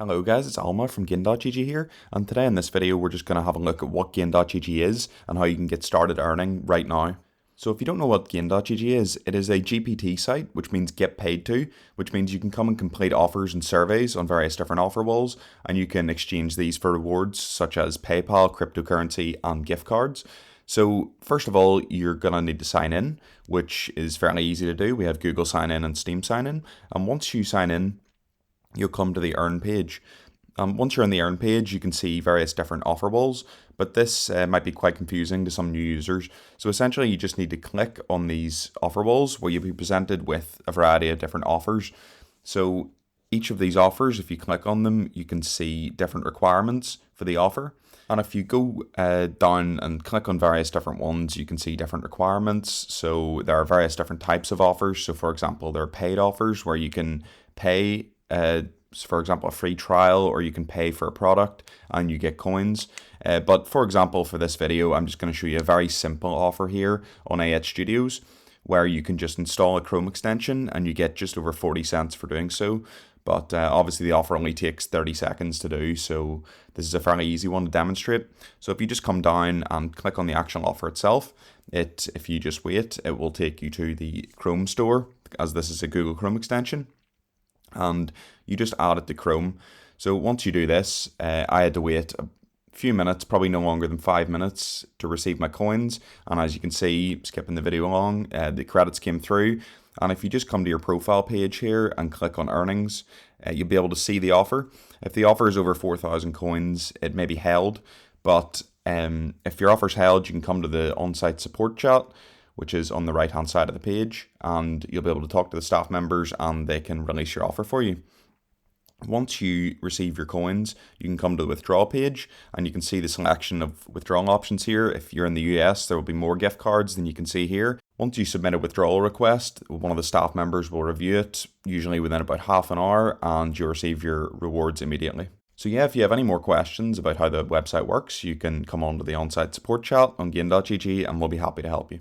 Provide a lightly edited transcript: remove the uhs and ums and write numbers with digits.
Hello guys, it's Alma from Gain.gg here, and today in this video we're just going to have a look at what Gain.gg is and how you can get started earning right now. So if you don't know what Gain.gg is, it is a GPT site, which means get paid to, which means you can come and complete offers and surveys on various different offer walls, and you can exchange these for rewards such as PayPal, cryptocurrency, and gift cards. So first of all, you're going to need to sign in, which is fairly easy to do. We have Google Sign In and Steam Sign In, and once you sign in, you'll come to the earn page. Once you're on the earn page, you can see various different offer walls, but this might be quite confusing to some new users. So essentially, you just need to click on these offer walls where you'll be presented with a variety of different offers. So each of these offers, if you click on them, you can see different requirements for the offer. And if you go down and click on various different ones, you can see different requirements. So there are various different types of offers. So for example, there are paid offers where you can pay for example, a free trial, or you can pay for a product and you get coins. But for example, for this video, I'm just going to show you a very simple offer here on Ayet Studios, where you can just install a Chrome extension and you get just over 40 cents for doing so. But obviously the offer only takes 30 seconds to do, so this is a fairly easy one to demonstrate. So if you just come down and click on the actual offer itself, if you just wait, it will take you to the Chrome store, as this is a Google Chrome extension. And you just add it to Chrome. So once you do this, I had to wait a few minutes, probably no longer than 5 minutes, to receive my coins. And as you can see, skipping the video along, the credits came through. And if you just come to your profile page here and click on earnings, you'll be able to see the offer. If the offer is over 4,000 coins, it may be held. But if your offer is held, you can come to the on-site support chat, which is on the right hand side of the page, and you'll be able to talk to the staff members and they can release your offer for you. Once you receive your coins, you can come to the withdraw page and you can see the selection of withdrawal options here. If you're in the US, there will be more gift cards than you can see here. Once you submit a withdrawal request, one of the staff members will review it, usually within about half an hour, and you'll receive your rewards immediately. So yeah, if you have any more questions about how the website works, you can come on to the on-site support chat on Gain.gg and we'll be happy to help you.